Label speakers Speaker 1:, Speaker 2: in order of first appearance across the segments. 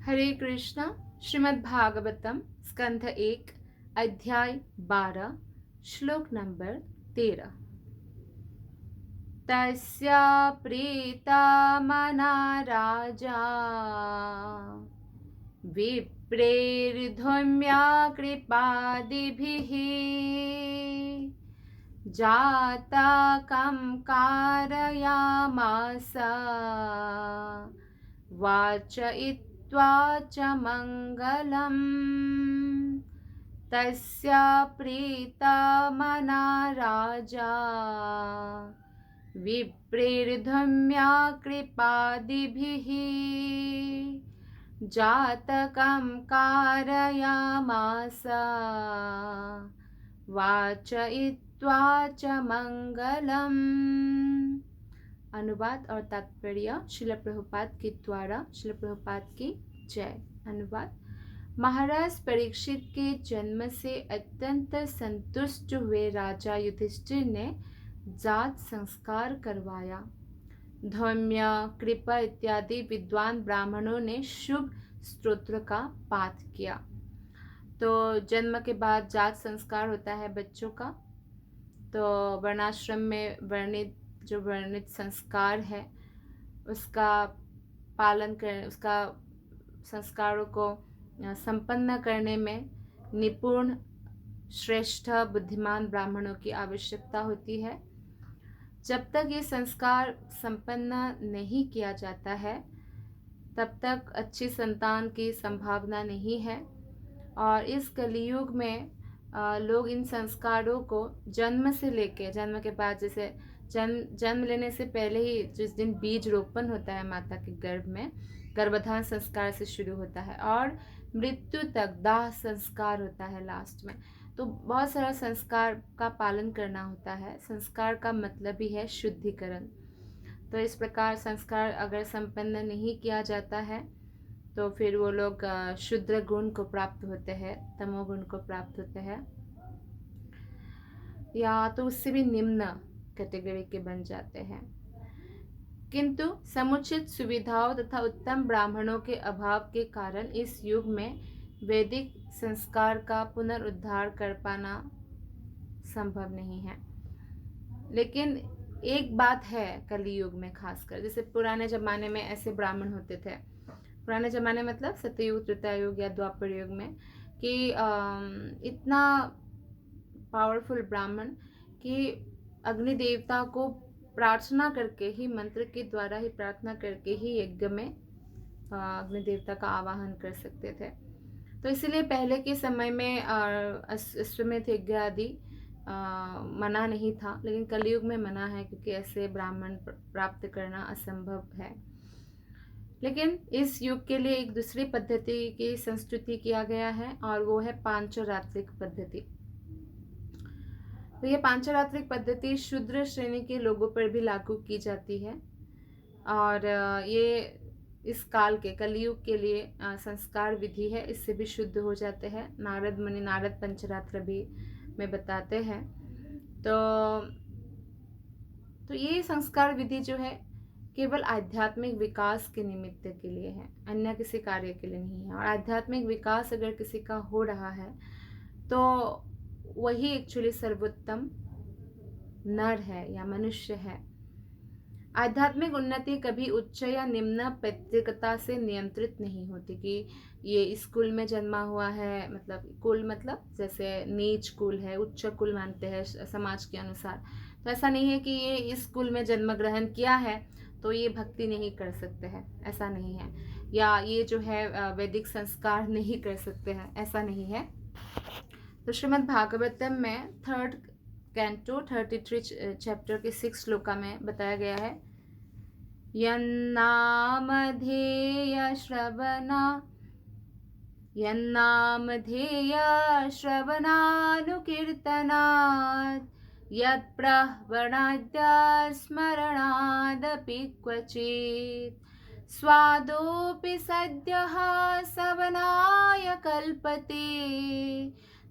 Speaker 1: हरे कृष्णा। श्रीमद् भागवतम स्कंध 1 अध्याय 12 श्लोक नंबर 13। तस्या प्रीता मना राजा विप्रेर्धुम्या कृपादिभिः जाता कं कारयामास वाचयित्वा च मङ्गलम्। तस्या प्रीता मना राजा विप्रेर्धुम्या कृपादिभिः जातकं कारयामास वाचयित्वा च मंगलम। अनुवाद और तात्पर्य श्रील प्रभुपाद के द्वारा। श्रील प्रभुपाद की जय। अनुवाद। महाराज परीक्षित के जन्म से अत्यंत संतुष्ट हुए राजा युधिष्ठिर ने जात संस्कार करवाया। धौम्य, कृपा इत्यादि विद्वान ब्राह्मणों ने शुभ स्तोत्र का पाठ किया। तो जन्म के बाद जात संस्कार होता है बच्चों का। तो वर्णाश्रम में वर्णित संस्कार है उसका पालन कर, उसका संस्कारों को संपन्न करने में निपुण, श्रेष्ठ, बुद्धिमान ब्राह्मणों की आवश्यकता होती है। जब तक ये संस्कार संपन्न नहीं किया जाता है तब तक अच्छी संतान की संभावना नहीं है। और इस कलियुग में लोग इन संस्कारों को जन्म से लेके, जन्म के बाद, जैसे जन्म लेने से पहले ही जिस दिन बीज रोपण होता है माता के गर्भ में, गर्भधारण संस्कार से शुरू होता है और मृत्यु तक दाह संस्कार होता है लास्ट में। तो बहुत सारा संस्कार का पालन करना होता है। संस्कार का मतलब ही है शुद्धिकरण। तो इस प्रकार संस्कार अगर संपन्न नहीं किया जाता है तो फिर वो लोग शुद्र गुण को प्राप्त होते हैं, तमोगुण को प्राप्त होते हैं, या तो उससे भी निम्न कैटेगरी के बन जाते हैं। किंतु समुचित सुविधाओं तथा उत्तम ब्राह्मणों के अभाव के कारण इस युग में वैदिक संस्कार का पुनरुद्धार कर पाना संभव नहीं है। लेकिन एक बात है कलियुग में खासकर, जैसे पुराने जमाने में ऐसे ब्राह्मण होते थे, पुराने ज़माने मतलब सत्ययुग, त्रेता युग या द्वापर युग में, कि इतना पावरफुल ब्राह्मण कि अग्नि देवता को प्रार्थना करके ही, मंत्र के द्वारा ही प्रार्थना करके ही यज्ञ में अग्नि देवता का आवाहन कर सकते थे। तो इसलिए पहले के समय में अश्वमेध यज्ञ आदि मना नहीं था, लेकिन कलयुग में मना है क्योंकि ऐसे ब्राह्मण प्राप्त करना असंभव है। लेकिन इस युग के लिए एक दूसरी पद्धति की संस्तुति किया गया है और वो है पांचरात्रिक पद्धति। तो ये पांचरात्रिक पद्धति शूद्र श्रेणी के लोगों पर भी लागू की जाती है और ये इस काल के कलियुग के लिए संस्कार विधि है। इससे भी शुद्ध हो जाते हैं। नारद मुनि, नारद पंचरात्र भी में बताते हैं। तो ये संस्कार विधि जो है केवल आध्यात्मिक विकास के निमित्त के लिए है, अन्य किसी कार्य के लिए नहीं है। और आध्यात्मिक विकास अगर किसी का हो रहा है तो वही एक्चुअली सर्वोत्तम नर है या मनुष्य है। आध्यात्मिक उन्नति कभी उच्च या निम्न पैतृकता से नियंत्रित नहीं होती कि ये स्कूल में जन्मा हुआ है, मतलब कुल मतलब जैसे नीच कुल है, उच्च कुल मानते हैं समाज के अनुसार। तो ऐसा नहीं है कि ये इस कुल में जन्म ग्रहण किया है तो ये भक्ति नहीं कर सकते हैं, ऐसा नहीं है। या ये जो है वैदिक संस्कार नहीं कर सकते हैं, ऐसा नहीं है। तो श्रीमद् भागवतम में 3rd कैंटो 33 चैप्टर के 6 श्लोका में बताया गया है, यन्नामधेय श्रवणानुकीर्तनात् यत्प्रवणाद्य स्मरणादपि क्वचित् स्वादोऽपि सद्यः सवनाय कल्पते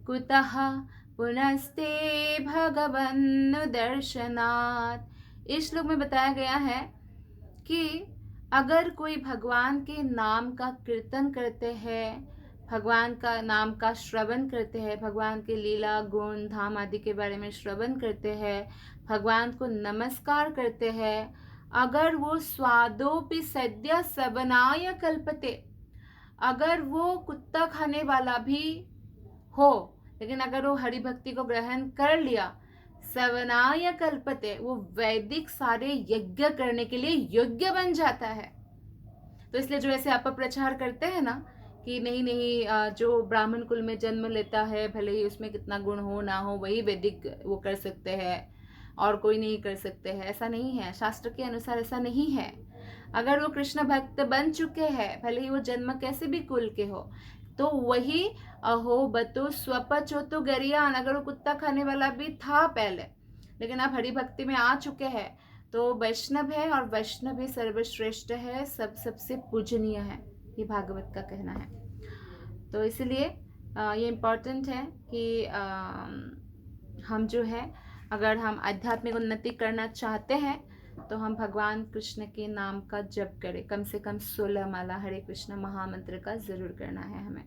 Speaker 1: कुतः पुनस्ते भगवन्नु दर्शनात्। इस श्लोक में बताया गया है कि अगर कोई भगवान के नाम का कीर्तन करते हैं, भगवान का नाम का श्रवण करते हैं, भगवान के लीला गुण धाम आदि के बारे में श्रवण करते हैं, भगवान को नमस्कार करते हैं, अगर वो स्वादोपि सद्य सवनाय कल्पते, अगर वो कुत्ता खाने वाला भी हो, लेकिन अगर वो हरि भक्ति को ग्रहण कर लिया, सवनाय कल्पते, वो वैदिक सारे यज्ञ करने के लिए योग्य बन जाता है। तो इसलिए जो ऐसे अपप्रचार करते हैं ना कि नहीं नहीं, जो ब्राह्मण कुल में जन्म लेता है भले ही उसमें कितना गुण हो ना हो, वही वैदिक वो कर सकते हैं और कोई नहीं कर सकते हैं, ऐसा नहीं है। शास्त्र के अनुसार ऐसा नहीं है। अगर वो कृष्ण भक्त बन चुके हैं, भले ही वो जन्म कैसे भी कुल के हो, तो वही अहो बतो स्वपचो तो गरियान, अगर वो कुत्ता खाने वाला भी था पहले, लेकिन आप हरि भक्ति में आ चुके हैं तो वैष्णव है, और वैष्णव ही सर्वश्रेष्ठ है, सबसे पूजनीय है, ये भागवत का कहना है। तो इसलिए ये इम्पोर्टेंट है कि हम जो है, अगर हम आध्यात्मिक उन्नति करना चाहते हैं तो हम भगवान कृष्ण के नाम का जप करें, कम से कम 16 माला हरे कृष्ण महामंत्र का जरूर करना है हमें।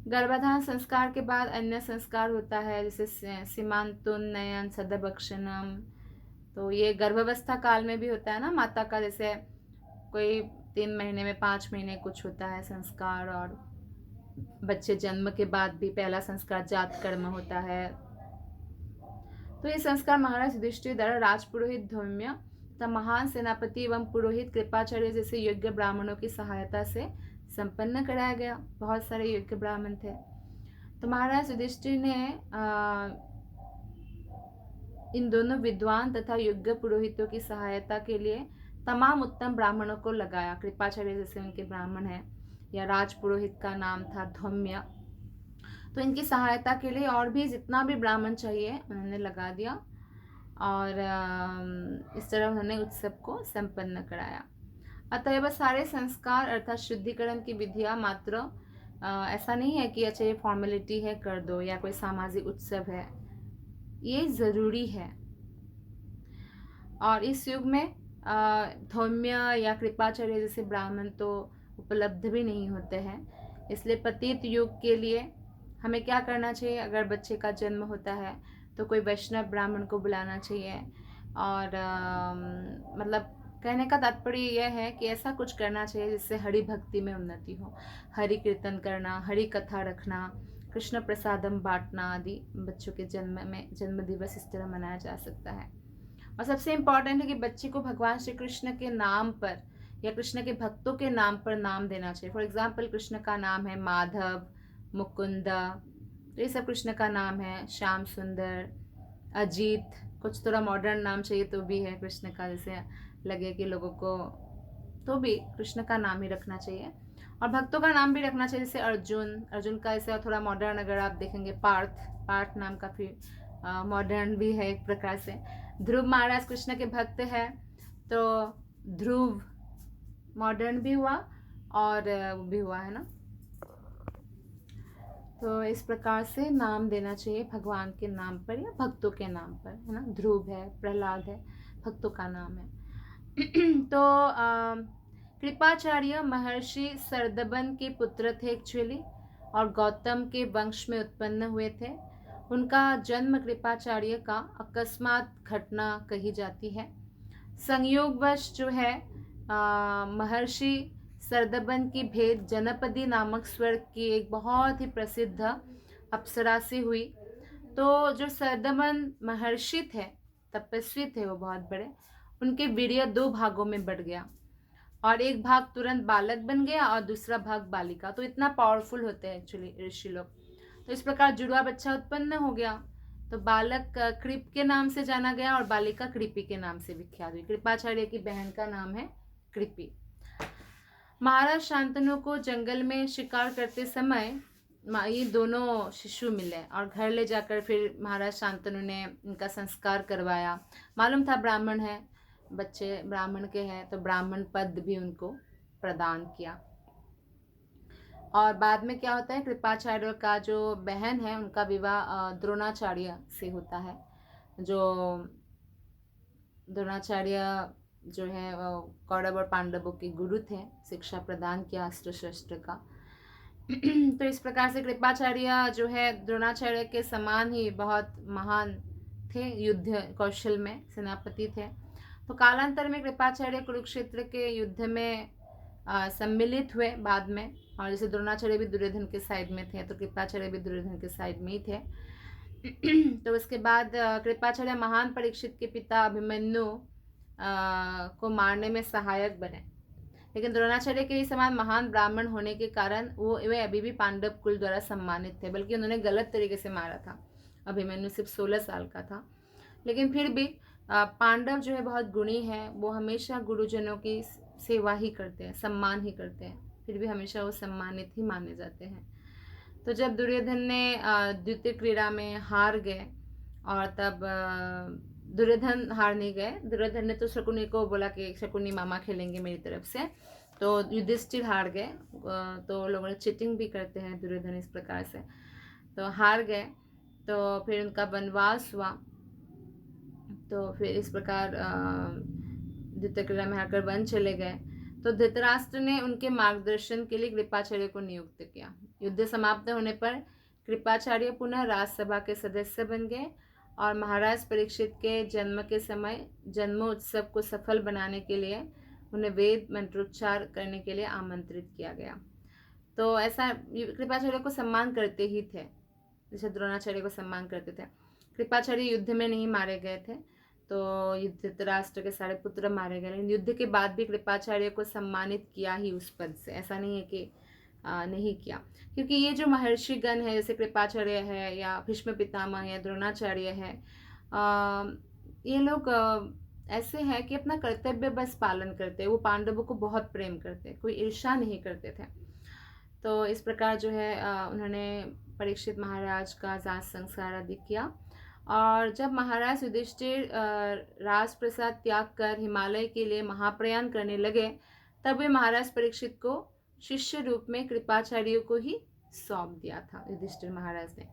Speaker 1: गर्भाधान संस्कार के बाद अन्य संस्कार होता है, जैसे सीमांतोन्नयन सदभक्षणम, तो ये गर्भावस्था काल में भी होता है ना माता का, जैसे कोई 3 महीने में 5 महीने कुछ होता है संस्कार, और बच्चे जन्म के बाद भी पहला संस्कार जात कर्म होता है। तो ये संस्कार महाराज युधिष्ठिर द्वारा राजपुरोहित धौम्य तथा महान सेनापति एवं पुरोहित कृपाचार्य जैसे योग्य ब्राह्मणों की सहायता से संपन्न कराया गया। बहुत सारे योग्य ब्राह्मण थे। तो महाराज युधिष्ठिर ने इन दोनों विद्वान तथा योग्य पुरोहितों की सहायता के लिए तमाम उत्तम ब्राह्मणों को लगाया। कृपाचार्य जैसे उनके ब्राह्मण हैं, या राज पुरोहित का नाम था धौम्य, तो इनकी सहायता के लिए और भी जितना भी ब्राह्मण चाहिए उन्होंने लगा दिया, और इस तरह उन्होंने उत्सव को संपन्न कराया। अतएव सारे संस्कार अर्थात शुद्धिकरण की विधियां मात्र ऐसा नहीं है कि अच्छा ये फॉर्मेलिटी है कर दो, या कोई सामाजिक उत्सव है, ये जरूरी है। और इस युग में धौम्य या कृपाचार्य जैसे ब्राह्मण तो उपलब्ध भी नहीं होते हैं। इसलिए पतित युग के लिए हमें क्या करना चाहिए, अगर बच्चे का जन्म होता है तो कोई वैष्णव ब्राह्मण को बुलाना चाहिए। और मतलब कहने का तात्पर्य यह है कि ऐसा कुछ करना चाहिए जिससे हरि भक्ति में उन्नति हो। हरि कीर्तन करना, हरि कथा रखना, कृष्ण प्रसादम बांटना आदि बच्चों के जन्म दिवस इस तरह मनाया जा सकता है। और सबसे इम्पॉर्टेंट है कि बच्चे को भगवान श्री कृष्ण के नाम पर या कृष्ण के भक्तों के नाम पर नाम देना चाहिए। फॉर एग्जाम्पल कृष्ण का नाम है माधव, मुकुंद, तो ये सब कृष्ण का नाम है। श्याम सुंदर, अजीत, कुछ थोड़ा मॉडर्न नाम चाहिए तो भी है कृष्ण का, जैसे लगे कि लोगों को, तो भी कृष्ण का नाम ही रखना चाहिए। और भक्तों का नाम भी रखना चाहिए, जैसे अर्जुन का ऐसे थोड़ा मॉडर्न अगर आप देखेंगे पार्थ नाम काफ़ी मॉडर्न भी है एक प्रकार से। ध्रुव महाराज कृष्ण के भक्त है, तो ध्रुव मॉडर्न भी हुआ और वो भी हुआ है ना। तो इस प्रकार से नाम देना चाहिए भगवान के नाम पर या भक्तों के नाम पर, है ना। ध्रुव है, प्रहलाद है, भक्तों का नाम है। तो कृपाचार्य महर्षि सरदबन के पुत्र थे एक्चुअली, और गौतम के वंश में उत्पन्न हुए थे। उनका जन्म कृपाचार्य का अकस्मात घटना कही जाती है। संयोगवश जो है महर्षि सरदबन की भेंट जनपदी नामक स्वर्ग की एक बहुत ही प्रसिद्ध अप्सरा से हुई। तो जो सरदबन महर्षि थे, तपस्वी थे वो बहुत बड़े, उनके वीर्य 2 भागों में बढ़ गया, और एक भाग तुरंत बालक बन गया और दूसरा भाग बालिका। तो इतना पावरफुल होते हैं एक्चुअली ऋषि लोग। तो इस प्रकार जुड़वा बच्चा उत्पन्न हो गया। तो बालक कृप के नाम से जाना गया और बालिका कृपी के नाम से विख्यात हुई। कृपाचार्य की बहन का नाम है कृपी। महाराज शांतनु को जंगल में शिकार करते समय ये दोनों शिशु मिले, और घर ले जाकर फिर महाराज शांतनु ने इनका संस्कार करवाया। मालूम था ब्राह्मण है, बच्चे ब्राह्मण के हैं, तो ब्राह्मण पद भी उनको प्रदान किया। और बाद में क्या होता है, कृपाचार्य का जो बहन है उनका विवाह द्रोणाचार्य से होता है। जो द्रोणाचार्य जो है कौरव और पांडवों के गुरु थे, शिक्षा प्रदान किया अस्त्र शस्त्र का। तो इस प्रकार से कृपाचार्य जो है द्रोणाचार्य के समान ही बहुत महान थे, युद्ध कौशल में सेनापति थे। तो कालांतर में कृपाचार्य कुरुक्षेत्र के युद्ध में सम्मिलित हुए बाद में, और जैसे द्रोणाचार्य भी दुर्योधन के साइड में थे, तो कृपाचार्य भी दुर्योधन के साइड में ही थे। तो उसके बाद कृपाचार्य महान परीक्षित के पिता अभिमन्यु को मारने में सहायक बने, लेकिन द्रोणाचार्य के ही समान महान ब्राह्मण होने के कारण वे अभी भी पांडव कुल द्वारा सम्मानित थे, बल्कि उन्होंने गलत तरीके से मारा था। अभिमन्यु सिर्फ 16 साल का था, लेकिन फिर भी पांडव जो है बहुत गुणी है, वो हमेशा गुरुजनों की सेवा ही करते हैं, सम्मान ही करते हैं, फिर भी हमेशा वो सम्मानित ही माने जाते हैं। तो जब दुर्योधन ने द्वितीय क्रीड़ा में हार गए, और तब दुर्योधन हार नहीं गए, दुर्योधन ने तो शकुनी को बोला कि शकुनी मामा खेलेंगे मेरी तरफ से, तो युधिष्ठिर हार गए। तो लोगों ने चीटिंग भी करते हैं दुर्योधन इस प्रकार से, तो हार गए। तो फिर उनका वनवास हुआ, तो फिर इस प्रकार द्वितीय क्रीड़ा में हारकर वन चले गए। तो धृतराष्ट्र ने उनके मार्गदर्शन के लिए कृपाचार्य को नियुक्त किया। युद्ध समाप्त होने पर कृपाचार्य पुनः राजसभा के सदस्य बन गए, और महाराज परीक्षित के जन्म के समय जन्मोत्सव को सफल बनाने के लिए उन्हें वेद मंत्रोच्चार करने के लिए आमंत्रित किया गया। तो ऐसा कृपाचार्य को सम्मान करते ही थे, जैसे द्रोणाचार्य को सम्मान करते थे। कृपाचार्य युद्ध में नहीं मारे गए थे, तो धृतराष्ट्र के सारे पुत्र मारे गए, लेकिन युद्ध के बाद भी कृपाचार्य को सम्मानित किया ही उस पद से, ऐसा नहीं है कि नहीं किया। क्योंकि ये जो महर्षि गण है, जैसे कृपाचार्य है या भीष्म पितामह है, द्रोणाचार्य है, ये लोग ऐसे हैं कि अपना कर्तव्य बस पालन करते हैं। वो पांडवों को बहुत प्रेम करते, कोई ईर्ष्या नहीं करते थे। तो इस प्रकार जो है उन्होंने परीक्षित महाराज का जात संस्कार आदि किया। और जब महाराज युधिष्ठिर राजप्रसाद त्याग कर हिमालय के लिए महाप्रयाण करने लगे, तब वे महाराज परीक्षित को शिष्य रूप में कृपाचार्य को ही सौंप दिया था युधिष्ठिर महाराज ने,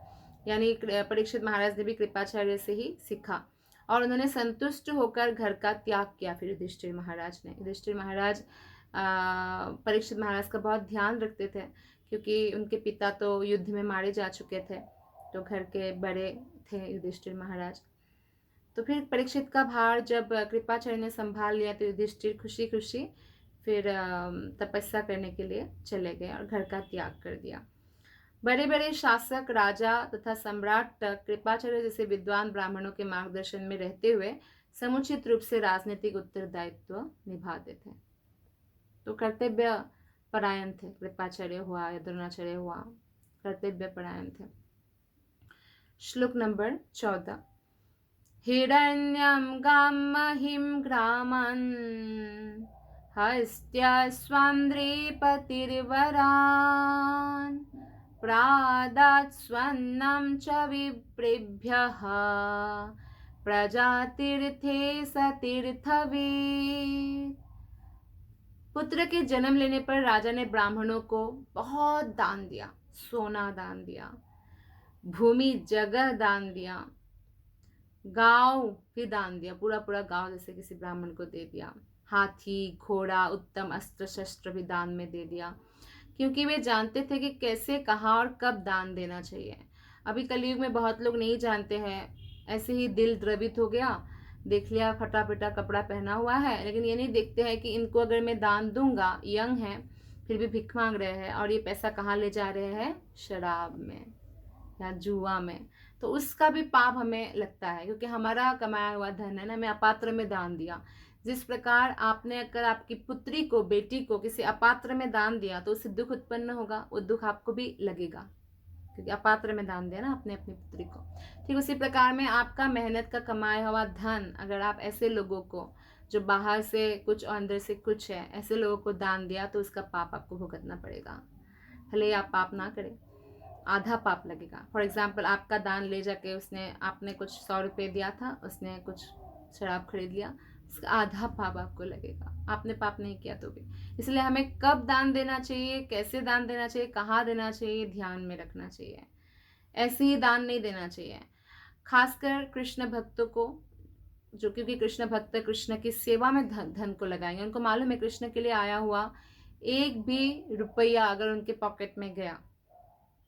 Speaker 1: यानी परीक्षित महाराज ने भी कृपाचार्य से ही सीखा, और उन्होंने संतुष्ट होकर घर का त्याग किया। फिर युधिष्ठिर महाराज ने, युधिष्ठिर महाराज परीक्षित महाराज का बहुत ध्यान रखते थे, क्योंकि उनके पिता तो युद्ध में मारे जा चुके थे, तो घर के बड़े थे युधिष्ठिर महाराज। तो फिर परीक्षित का भार जब कृपाचार्य ने संभाल लिया, तो युधिष्ठिर खुशी खुशी फिर तपस्या करने के लिए चले गए और घर का त्याग कर दिया। बड़े बड़े शासक, राजा तथा सम्राट तक कृपाचार्य जैसे विद्वान ब्राह्मणों के मार्गदर्शन में रहते हुए समुचित रूप से राजनीतिक उत्तरदायित्व निभाते थे। तो कर्तव्य परायण थे, कृपाचार्य हुआ या द्रोणाचार्य हुआ, कर्तव्य परायण थे। श्लोक नंबर 14। हिरण्यं गामहिं ग्रामन् हस्त्यस्वान्द्रीपतिर्वरान् प्रादात् स्वन्नं च विप्रेभ्यः प्रजातीर्थे सतीर्थवीत्। पुत्र के जन्म लेने पर राजा ने ब्राह्मणों को बहुत दान दिया, सोना दान दिया, भूमि जगह दान दिया, गांव भी दान दिया, पूरा पूरा गांव जैसे किसी ब्राह्मण को दे दिया, हाथी, घोड़ा, उत्तम अस्त्र शस्त्र भी दान में दे दिया, क्योंकि वे जानते थे कि कैसे, कहाँ और कब दान देना चाहिए। अभी कलयुग में बहुत लोग नहीं जानते हैं, ऐसे ही दिल द्रवित हो गया, देख लिया फटा पिटा कपड़ा पहना हुआ है, लेकिन ये नहीं देखते हैं कि इनको अगर मैं दान दूंगा, यंग है फिर भी भिख मांग रहे हैं, और ये पैसा कहाँ ले जा रहे हैं, शराब में या जुआ में, तो उसका भी पाप हमें लगता है, क्योंकि हमारा कमाया हुआ धन है ना, मैं अपात्र में दान दिया। जिस प्रकार आपने अगर आपकी पुत्री को, बेटी को किसी अपात्र में दान दिया, तो उससे दुख उत्पन्न होगा, वो दुख आपको भी लगेगा, क्योंकि अपात्र में दान दिया ना आपने अपनी पुत्री को। ठीक उसी प्रकार में आपका मेहनत का कमाया हुआ धन अगर आप ऐसे लोगों को, जो बाहर से कुछ और अंदर से कुछ है, ऐसे लोगों को दान दिया, तो उसका पाप आपको भुगतना पड़ेगा। भले आप पाप ना करें, आधा पाप लगेगा। फॉर एग्जाम्पल, आपका दान ले जाके आपने कुछ 100 रुपये दिया था, उसने कुछ शराब खरीद लिया, उसका आधा पाप आपको लगेगा, आपने पाप नहीं किया तो भी। इसलिए हमें कब दान देना चाहिए, कैसे दान देना चाहिए, कहाँ देना चाहिए, ध्यान में रखना चाहिए। ऐसे ही दान नहीं देना चाहिए। खासकर कृष्ण भक्तों को जो क्योंकि कृष्ण भक्त कृष्ण की सेवा में धन को लगाएंगे, उनको मालूम है कृष्ण के लिए आया हुआ एक भी रुपया अगर उनके पॉकेट में गया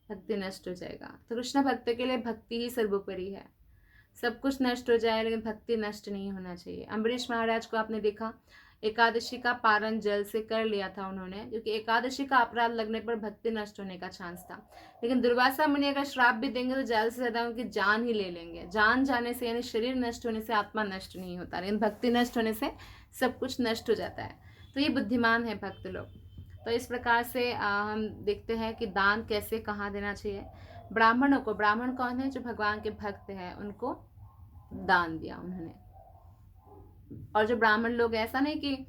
Speaker 1: भक्ति नष्ट हो जाएगा। तो कृष्ण भक्त के लिए भक्ति ही सर्वोपरि है। सब कुछ नष्ट हो जाए लेकिन भक्ति नष्ट नहीं होना चाहिए। अम्बरीश महाराज को आपने देखा, एकादशी का पारण जल से कर लिया था उन्होंने, क्योंकि एकादशी का अपराध लगने पर भक्ति नष्ट होने का चांस था। लेकिन दुर्वासा मुनि अगर श्राप भी देंगे तो ज्यादा से ज्यादा उनकी जान ही ले लेंगे। जान जाने से यानी शरीर नष्ट होने से आत्मा नष्ट नहीं होता, लेकिन भक्ति नष्ट होने से सब कुछ नष्ट हो जाता है। तो ये बुद्धिमान है भक्त लोग। तो इस प्रकार से हम देखते हैं कि दान कैसे कहाँ देना चाहिए। ब्राह्मणों को, ब्राह्मण कौन है? जो भगवान के भक्त हैं, उनको दान दिया उन्होंने। और जो ब्राह्मण लोग, ऐसा नहीं कि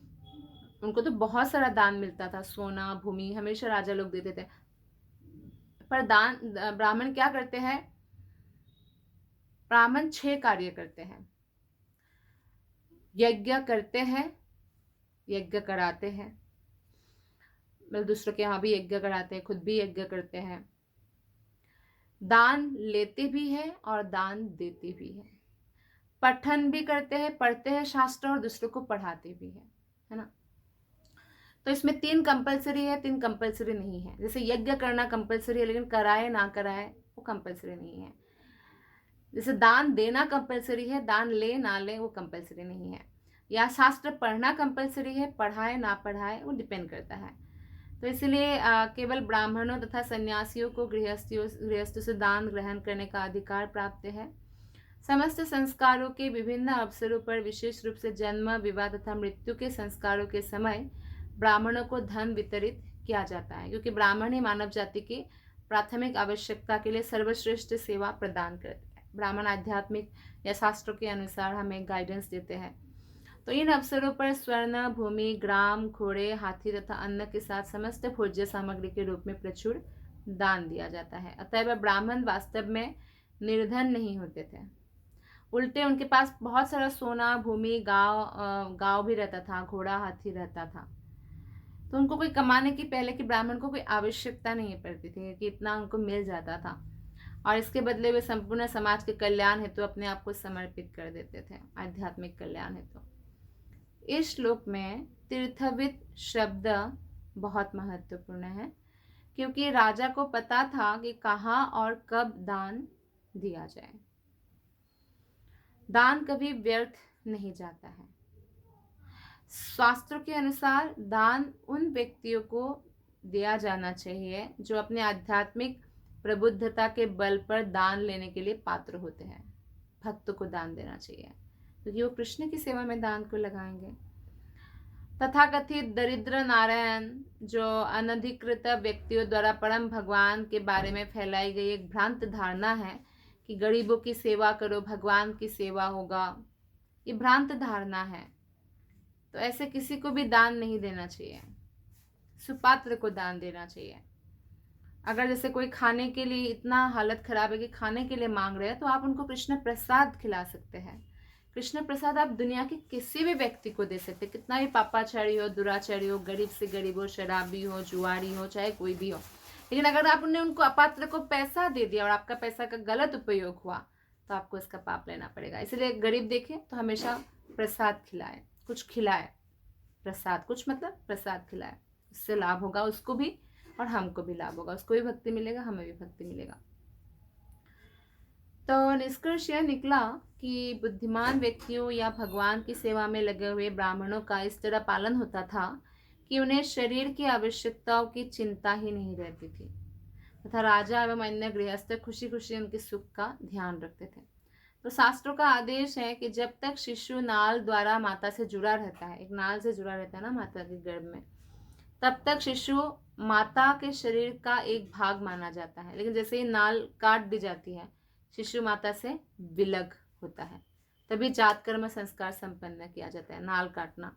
Speaker 1: उनको तो बहुत सारा दान मिलता था, सोना भूमि हमेशा राजा लोग देते थे, पर दान ब्राह्मण क्या करते हैं? ब्राह्मण 6 कार्य करते हैं। यज्ञ करते हैं, यज्ञ कराते हैं, मतलब दूसरों के यहाँ भी यज्ञ कराते हैं, खुद भी यज्ञ करते हैं, दान लेते भी हैं और दान देते भी हैं, पठन भी करते हैं, पढ़ते हैं शास्त्र और दूसरों को पढ़ाते भी हैं, है ना। तो इसमें 3 कंपलसरी है, 3 कंपलसरी नहीं है। जैसे यज्ञ करना कंपलसरी है, लेकिन कराए ना कराए वो कंपलसरी नहीं है। जैसे दान देना कंपलसरी है, दान ले ना ले वो कंपलसरी नहीं है। या शास्त्र पढ़ना कंपलसरी है, पढ़ाए ना पढ़ाए वो डिपेंड करता है। तो इसलिए केवल ब्राह्मणों तथा सन्यासियों को गृहस्थों से दान ग्रहण करने का अधिकार प्राप्त है। समस्त संस्कारों के विभिन्न अवसरों पर, विशेष रूप से जन्म, विवाह तथा मृत्यु के संस्कारों के समय ब्राह्मणों को धन वितरित किया जाता है, क्योंकि ब्राह्मण ही मानव जाति की प्राथमिक आवश्यकता के लिए सर्वश्रेष्ठ सेवा प्रदान करते हैं। ब्राह्मण आध्यात्मिक या शास्त्रों के अनुसार हमें गाइडेंस देते हैं। तो इन अवसरों पर स्वर्ण, भूमि, ग्राम, घोड़े, हाथी तथा अन्न के साथ समस्त भोज्य सामग्री के रूप में प्रचुर दान दिया जाता है। अतः ब्राह्मण वास्तव में निर्धन नहीं होते थे, उल्टे उनके पास बहुत सारा सोना, भूमि, गांव भी रहता था, घोड़ा, हाथी रहता था। तो उनको कोई कमाने की, पहले के ब्राह्मण को कोई आवश्यकता नहीं पड़ती थी, कि इतना उनको मिल जाता था, और इसके बदले वे संपूर्ण समाज के कल्याण हेतु अपने आप को समर्पित कर देते थे, आध्यात्मिक कल्याण हेतु। इस श्लोक में तीर्थविद शब्द बहुत महत्वपूर्ण है, क्योंकि राजा को पता था कि कहाँ और कब दान दिया जाए। दान कभी व्यर्थ नहीं जाता है। शास्त्रों के अनुसार दान उन व्यक्तियों को दिया जाना चाहिए जो अपने आध्यात्मिक प्रबुद्धता के बल पर दान लेने के लिए पात्र होते हैं। भक्त को दान देना चाहिए, क्योंकि वो कृष्ण की सेवा में दान को लगाएंगे। तथाकथित दरिद्र नारायण, जो अनधिकृत व्यक्तियों द्वारा परम भगवान के बारे में फैलाई गई एक भ्रांत धारणा है कि गरीबों की सेवा करो भगवान की सेवा होगा, ये भ्रांत धारणा है। तो ऐसे किसी को भी दान नहीं देना चाहिए, सुपात्र को दान देना चाहिए। अगर जैसे कोई खाने के लिए इतना हालत खराब है कि खाने के लिए मांग रहे हैं, तो आप उनको कृष्ण प्रसाद खिला सकते हैं। कृष्ण प्रसाद आप दुनिया के किसी भी व्यक्ति को दे सकते, कितना भी पापाचारी हो, दुराचारी हो, गरीब से गरीब हो, शराबी हो, जुआरी हो, चाहे कोई भी हो। लेकिन अगर आपने उनको अपात्र को पैसा दे दिया और आपका पैसा का गलत उपयोग हुआ, तो आपको इसका पाप लेना पड़ेगा। इसलिए गरीब देखे तो हमेशा प्रसाद खिलाए, कुछ खिलाए, प्रसाद कुछ मतलब प्रसाद खिलाए, इससे लाभ होगा उसको भी और हमको भी लाभ होगा, उसको भी भक्ति मिलेगा, हमें भी भक्ति मिलेगा। तो निष्कर्ष यह निकला कि बुद्धिमान व्यक्तियों या भगवान की सेवा में लगे हुए ब्राह्मणों का इस तरह पालन होता था कि उन्हें शरीर की आवश्यकताओं की चिंता ही नहीं रहती थी, तथा राजा एवं अन्य गृहस्थ खुशी खुशी उनके सुख का ध्यान रखते थे। तो शास्त्रों का आदेश है कि जब तक शिशु नाल द्वारा माता से जुड़ा रहता है, एक नाल से जुड़ा रहता है ना माता के गर्भ में, तब तक शिशु माता के शरीर का एक भाग माना जाता है। लेकिन जैसे ही नाल काट दी जाती है, शिशु माता से विलग होता है, तभी जात कर्म संस्कार संपन्न किया जाता है, नाल काटना।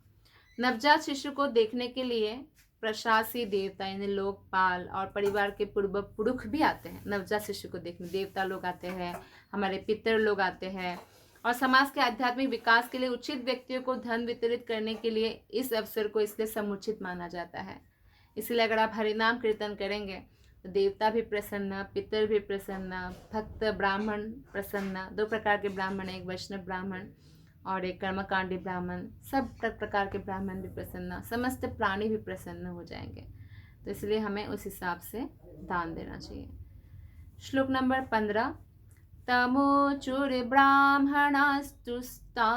Speaker 1: नवजात शिशु को देखने के लिए प्रशासी देवता यानी लोकपाल और परिवार के पूर्व पुरुष भी आते हैं। नवजात शिशु को देखने देवता लोग आते हैं, हमारे पितर लोग आते हैं, और समाज के आध्यात्मिक विकास के लिए उचित व्यक्तियों को धन वितरित करने के लिए इस अवसर को इसलिए समुचित माना जाता है। इसलिए अगर आप हरिनाम कीर्तन करेंगे तो देवता भी प्रसन्न, पितर भी प्रसन्न, भक्त ब्राह्मण प्रसन्न, 2 प्रकार के ब्राह्मण, एक वैष्णव ब्राह्मण, और एक कर्मकांडी ब्राह्मण, सब प्रकार के ब्राह्मण भी प्रसन्न, समस्त प्राणी भी प्रसन्न हो जाएंगे। तो इसलिए हमें उस हिसाब से दान देना चाहिए। श्लोक नंबर 15। तमोचुर्ब्राह्मणास्तुस्ता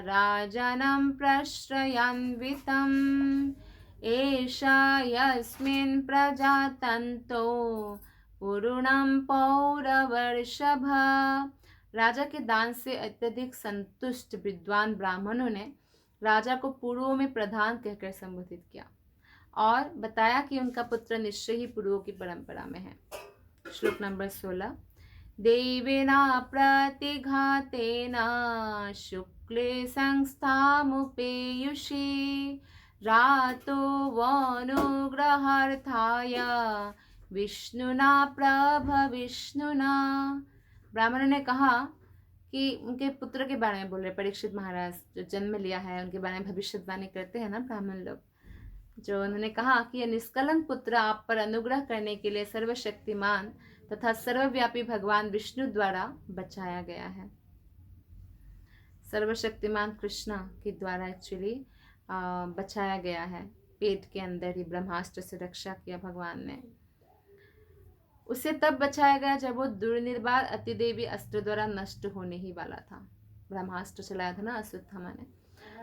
Speaker 1: राजनं प्रश्रयान्वितम् एषा यस्मिन् प्रजातन्तो पूर्णं पौरवर्षभ। राजा के दान से अत्यधिक संतुष्ट विद्वान ब्राह्मणों ने राजा को पूर्वों में प्रधान कहकर संबोधित किया और बताया कि उनका पुत्र निश्चय ही पूर्वों की परंपरा में है। श्लोक नंबर 16। देवेना प्रतिघातेन शुक्ले संस्थामुपेयुषे रातो वनुग्रहार्थाय विष्णुना प्रभविष्णुना। ब्राह्मणों ने कहा कि उनके पुत्र के बारे में बोल रहे, परीक्षित महाराज जो जन्म लिया है उनके बारे में भविष्यवाणी करते हैं ना ब्राह्मण लोग, जो उन्होंने कहा कि यह निष्कलंक पुत्र आप पर अनुग्रह करने के लिए सर्वशक्तिमान तथा सर्वव्यापी भगवान विष्णु द्वारा बचाया गया है। सर्वशक्तिमान कृष्ण के द्वारा एक्चुअली बचाया गया है। पेट के अंदर ही ब्रह्मास्त्र से रक्षा किया भगवान ने। उसे तब बचाया गया जब वो दुर्निर्बाध अतिदेवी अस्त्र द्वारा नष्ट होने ही वाला था। ब्रह्मास्त्र चलाया था ना अश्वत्थामा ने।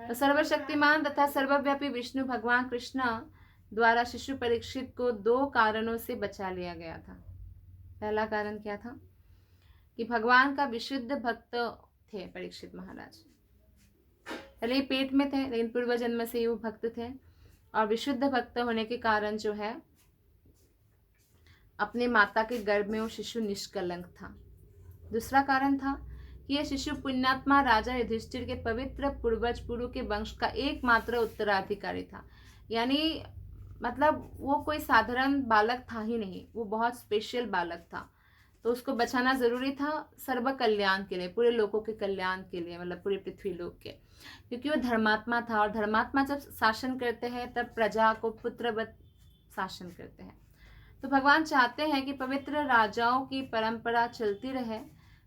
Speaker 1: तो सर्वशक्तिमान तथा सर्वव्यापी विष्णु भगवान कृष्ण द्वारा शिशु परीक्षित को 2 कारणों से बचा लिया गया था। पहला कारण क्या था कि भगवान का विशुद्ध भक्त थे परीक्षित महाराज। पहले ही पेट में थे लेकिन पूर्व जन्म से ही वो भक्त थे और विशुद्ध भक्त होने के कारण जो है अपने माता के गर्भ में वो शिशु निष्कलंक था। दूसरा कारण था कि यह शिशु पुण्यात्मा राजा युधिष्ठिर के पवित्र पूर्वज पुरु के वंश का एकमात्र उत्तराधिकारी था। यानी मतलब वो कोई साधारण बालक था ही नहीं, वो बहुत स्पेशल बालक था। तो उसको बचाना जरूरी था सर्व कल्याण के लिए, पूरे लोगों के कल्याण के लिए, मतलब पूरे पृथ्वी लोक के, क्योंकि वो धर्मात्मा था और धर्मात्मा जब शासन करते हैं तब प्रजा को पुत्रवत शासन करते हैं। तो भगवान चाहते हैं कि पवित्र राजाओं की परंपरा चलती रहे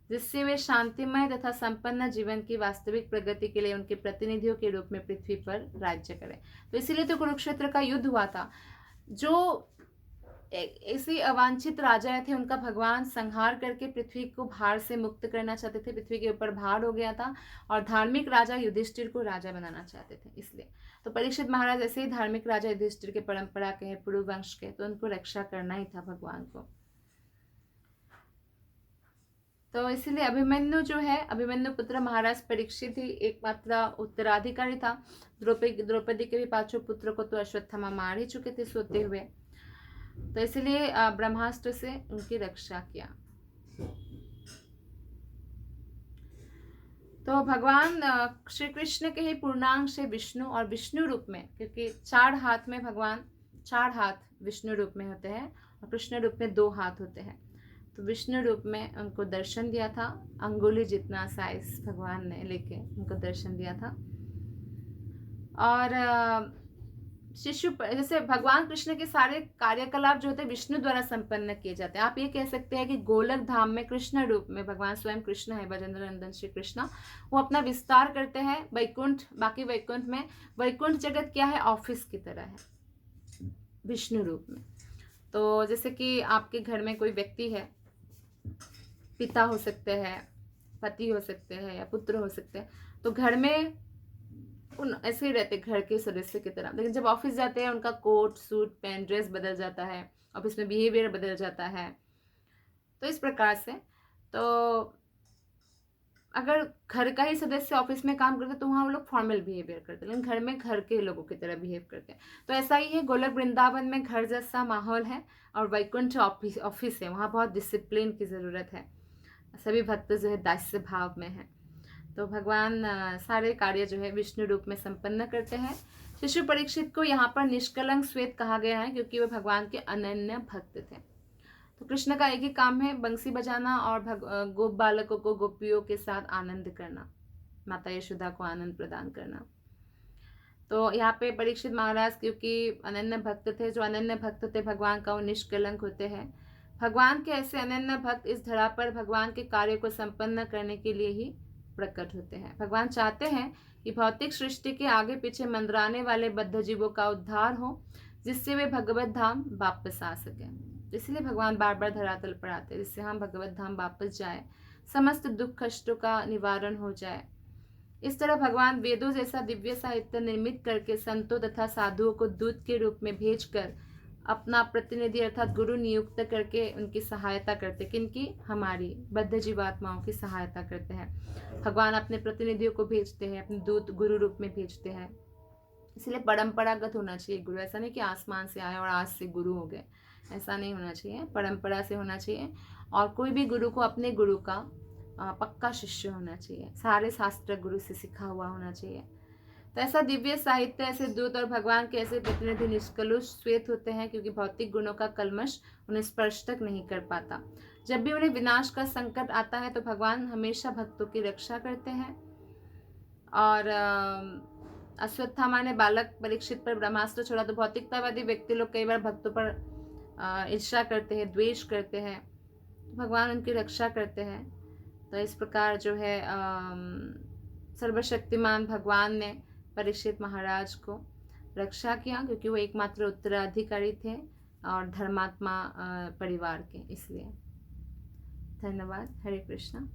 Speaker 1: जिससे वे शांतिमय तथा संपन्न जीवन की वास्तविक प्रगति के लिए उनके प्रतिनिधियों के रूप में पृथ्वी पर राज्य करें। तो इसीलिए तो कुरुक्षेत्र का युद्ध हुआ था। जो ऐसे अवांछित राजा थे उनका भगवान संहार करके पृथ्वी को भार से मुक्त करना चाहते थे। पृथ्वी के ऊपर भार हो गया था और धार्मिक राजा युधिष्ठिर को राजा बनाना चाहते थे। इसलिए तो परीक्षित महाराज ऐसे ही धार्मिक राजा युधिष्ठिर के परंपरा के हैं, पुरु वंश के, तो उनको रक्षा करना ही था भगवान को। तो इसीलिए अभिमन्यु जो है, अभिमन्यु पुत्र महाराज परीक्षित ही एकमात्र उत्तराधिकारी था। द्रौपदी के भी 5 पुत्र को तो अश्वत्थामा मार ही चुके थे सोते हुए। तो इसलिए ब्रह्मास्त्र से उनकी रक्षा किया। तो भगवान श्री कृष्ण के ही पूर्णांग से विष्णु और विष्णु रूप में, क्योंकि 4 हाथ में भगवान, 4 हाथ विष्णु रूप में होते हैं और कृष्ण रूप में 2 हाथ होते हैं। तो विष्णु रूप में उनको दर्शन दिया था, अंगुली जितना साइज भगवान ने लेके उनको दर्शन दिया था। और शिशु जैसे भगवान कृष्ण के सारे कार्यकलाप जो होते हैं विष्णु द्वारा संपन्न किए जाते हैं। आप ये कह सकते हैं कि गोलक धाम में कृष्ण रूप में भगवान स्वयं कृष्ण है, ब्रजेंद्र नंदन श्री कृष्ण, वो अपना विस्तार करते हैं वैकुंठ। बाकी वैकुंठ में, वैकुंठ जगत क्या है, ऑफिस की तरह है विष्णु रूप में। तो जैसे कि आपके घर में कोई व्यक्ति है, पिता हो सकते हैं, पति हो सकते हैं या पुत्र हो सकते हैं, तो घर में उन ऐसे ही रहते घर के सदस्य की तरह, लेकिन जब ऑफिस जाते हैं उनका कोट सूट पैंट ड्रेस बदल जाता है, ऑफिस में बिहेवियर बदल जाता है। तो इस प्रकार से तो अगर घर का ही सदस्य ऑफिस में काम करते तो वहाँ वो लोग फॉर्मल बिहेवियर करते, लेकिन घर में घर के लोगों की तरह बिहेव करते हैं। तो ऐसा ही है, गोलक वृंदावन में घर जैसा माहौल है और वैकुंठ ऑफिस है, वहाँ बहुत डिसिप्लिन की ज़रूरत है। सभी भक्त जो है दास्य भाव में है। तो भगवान सारे कार्य जो है विष्णु रूप में संपन्न करते हैं। शिशु परीक्षित को यहाँ पर निष्कलंक श्वेत कहा गया है क्योंकि वे भगवान के अनन्य भक्त थे। तो कृष्ण का एक ही काम है, बंसी बजाना और गोप बालकों को गोपियों के साथ आनंद करना, माता यशोदा को आनंद प्रदान करना। तो यहाँ पे परीक्षित महाराज क्योंकि अनन्य भक्त थे, जो अनन्य भक्त थे भगवान का वो निष्कलंक होते हैं। भगवान के ऐसे अनन्य भक्त इस धरा पर भगवान के कार्य को संपन्न करने के लिए ही प्रकट होते हैं। भगवान चाहते हैं कि भौतिक सृष्टि के आगे पीछे मंडराने वाले बद्ध जीवों का उद्धार हो, जिससे वे भगवत धाम वापस आ सकें। इसलिए भगवान बार बार धरातल पर आते हैं, जिससे हम भगवत धाम वापस जाए, समस्त दुख कष्टों का निवारण हो जाए। इस तरह भगवान वेदों जैसा दिव्य साहित्य निर्मित करके संतों तथा साधुओं को दूत के रूप में भेजकर अपना प्रतिनिधि अर्थात गुरु नियुक्त करके उनकी सहायता करते। किनकी? हमारी बद्ध जीवात्माओं की सहायता करते हैं। भगवान अपने प्रतिनिधियों को भेजते हैं, अपने दूत गुरु रूप में भेजते हैं। इसलिए परंपरागत होना चाहिए गुरु। ऐसा नहीं कि आसमान से आए और आज से गुरु हो गए, ऐसा नहीं होना चाहिए। परंपरा से होना चाहिए और कोई भी गुरु को अपने गुरु का पक्का शिष्य होना चाहिए, सारे शास्त्र गुरु से सीखा हुआ होना चाहिए। तो ऐसा दिव्य साहित्य, ऐसे दूत और भगवान के ऐसे प्रतिनिधि निष्कलुष श्वेत होते हैं, क्योंकि भौतिक गुणों का कल्मश उन्हें स्पर्श तक नहीं कर पाता। जब भी उन्हें विनाश का संकट आता है तो भगवान हमेशा भक्तों की रक्षा करते हैं। और अश्वत्थामा ने बालक परीक्षित पर ब्रह्मास्त्र छोड़ा तो भौतिकतावादी व्यक्ति लोग कई बार भक्तों पर ईर्ष्या करते हैं, द्वेष करते हैं, तो भगवान उनकी रक्षा करते हैं। तो इस प्रकार जो है सर्वशक्तिमान भगवान ने परीक्षित महाराज को रक्षा किया, क्योंकि वो एकमात्र उत्तराधिकारी थे और धर्मात्मा परिवार के। इसलिए धन्यवाद। हरे कृष्णा।